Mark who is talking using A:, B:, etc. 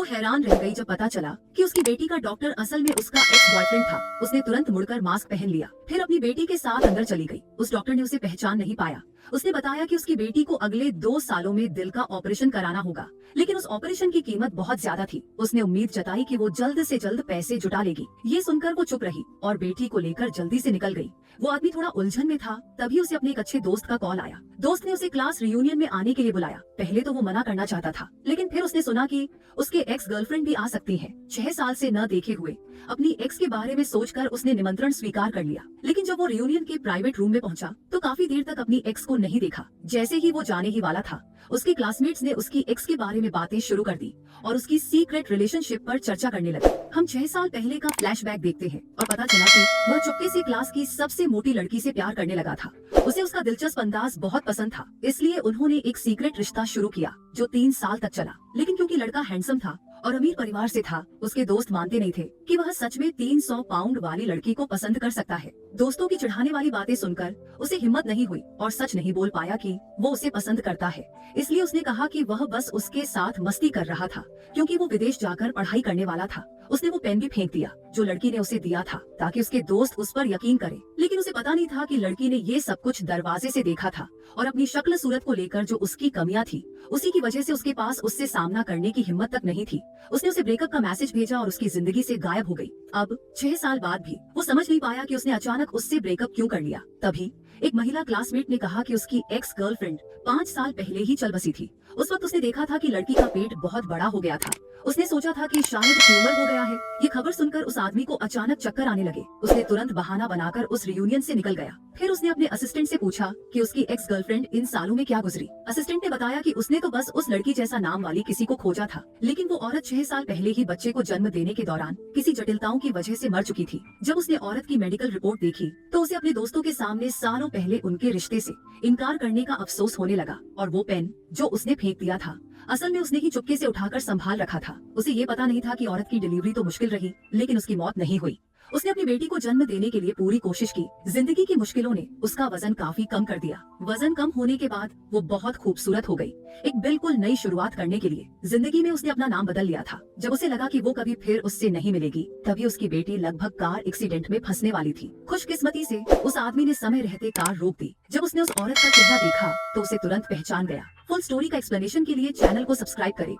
A: हैरान रह गई जब पता चला कि उसकी बेटी का डॉक्टर असल में उसका एक्स बॉयफ्रेंड था। उसने तुरंत मुड़कर मास्क पहन लिया, फिर अपनी बेटी के साथ अंदर चली गई। उस डॉक्टर ने उसे पहचान नहीं पाया। उसने बताया कि उसकी बेटी को अगले 2 सालों में दिल का ऑपरेशन कराना होगा, लेकिन उस ऑपरेशन की कीमत बहुत ज्यादा थी। उसने उम्मीद जताई कि वो जल्द से जल्द पैसे जुटा लेगी। ये सुनकर वो चुप रही और बेटी को लेकर जल्दी से निकल गई। वो आदमी थोड़ा उलझन में था, तभी उसे अपने एक अच्छे दोस्त का कॉल आया। दोस्त ने उसे क्लास रियूनियन में आने के लिए बुलाया। पहले तो वो मना करना चाहता था, लेकिन फिर उसने सुना कि उसके एक्स गर्लफ्रेंड भी आ सकती है। 6 साल से न देखे हुए अपनी एक्स के बारे में सोचकर उसने निमंत्रण स्वीकार कर लिया। लेकिन जब वो रियूनियन के प्राइवेट रूम में पहुंचा तो काफी देर तक अपनी एक्स को नहीं देखा। जैसे ही वो जाने ही वाला था, उसके क्लासमेट्स ने उसकी एक्स के बारे में बातें शुरू कर दी और उसकी सीक्रेट रिलेशनशिप पर चर्चा करने लगे। हम 6 साल पहले का फ्लैशबैक देखते हैं और पता चला कि वह चुपके से क्लास की सबसे मोटी लड़की से प्यार करने लगा था। उसे उसका दिलचस्प अंदाज बहुत पसंद था, इसलिए उन्होंने एक सीक्रेट रिश्ता शुरू किया जो 3 साल तक चला। लेकिन क्योंकि लड़का हैंडसम था और अमीर परिवार से था, उसके दोस्त मानते नहीं थे कि वह सच में 300 पाउंड वाली लड़की को पसंद कर सकता है। दोस्तों की चिढ़ाने वाली बातें सुनकर उसे हिम्मत नहीं हुई और सच नहीं बोल पाया कि वो उसे पसंद करता है। इसलिए उसने कहा कि वह बस उसके साथ मस्ती कर रहा था, क्योंकि वो विदेश जाकर पढ़ाई करने वाला था। उसने वो पेन भी फेंक दिया जो लड़की ने उसे दिया था, ताकि उसके दोस्त उस पर यकीन करें। लेकिन उसे पता नहीं था कि लड़की ने ये सब कुछ दरवाजे से देखा था और अपनी शक्ल सूरत को लेकर जो उसकी कमियां थी, उसी की वजह से उसके पास उससे सामना करने की हिम्मत तक नहीं थी। उसने उसे ब्रेकअप का मैसेज भेजा और उसकी जिंदगी से गायब हो गई। अब 6 साल बाद भी वो समझ नहीं पाया कि उसने अचानक उससे ब्रेकअप क्यों कर लिया। तभी एक महिला क्लासमेट ने कहा कि उसकी एक्स गर्लफ्रेंड 5 साल पहले ही चल बसी थी। उस वक्त उसने देखा था कि लड़की का पेट बहुत बड़ा हो गया था। उसने सोचा था कि शायद ट्यूमर हो गया है। ये खबर सुनकर उस आदमी को अचानक चक्कर आने लगे। उसने तुरंत बहाना बनाकर उस रियूनियन से निकल गया। फिर उसने अपने असिस्टेंट से पूछा कि उसकी एक्स गर्लफ्रेंड इन सालों में क्या गुजरी। असिस्टेंट ने बताया कि उसने तो बस उस लड़की जैसा नाम वाली किसी को खोजा था, लेकिन वो औरत 6 साल पहले ही बच्चे को जन्म देने के दौरान किसी जटिलताओं की वजह से मर चुकी थी। जब उसने औरत की मेडिकल रिपोर्ट देखी तो उसे अपने दोस्तों के सामने सालों पहले उनके रिश्ते से इनकार करने का अफसोस होने लगा। और वो पेन जो उसने फेंक दिया था, असल में उसने ही चुपके से उठाकर संभाल रखा था। उसे ये पता नहीं था कि औरत की डिलीवरी तो मुश्किल रही, लेकिन उसकी मौत नहीं हुई। उसने अपनी बेटी को जन्म देने के लिए पूरी कोशिश की। जिंदगी की मुश्किलों ने उसका वजन काफी कम कर दिया। वजन कम होने के बाद वो बहुत खूबसूरत हो गई। एक बिल्कुल नई शुरुआत करने के लिए जिंदगी में उसने अपना नाम बदल लिया था। जब उसे लगा कि वो कभी फिर उससे नहीं मिलेगी, तभी उसकी बेटी लगभग कार एक्सीडेंट में फंसने वाली थी। खुशकिस्मती से उस आदमी ने समय रहते कार रोक दी। जब उसने उस औरत का चेहरा देखा तो उसे तुरंत पहचान गया। फुल स्टोरी का एक्सप्लेनेशन के लिए चैनल को सब्सक्राइब करें।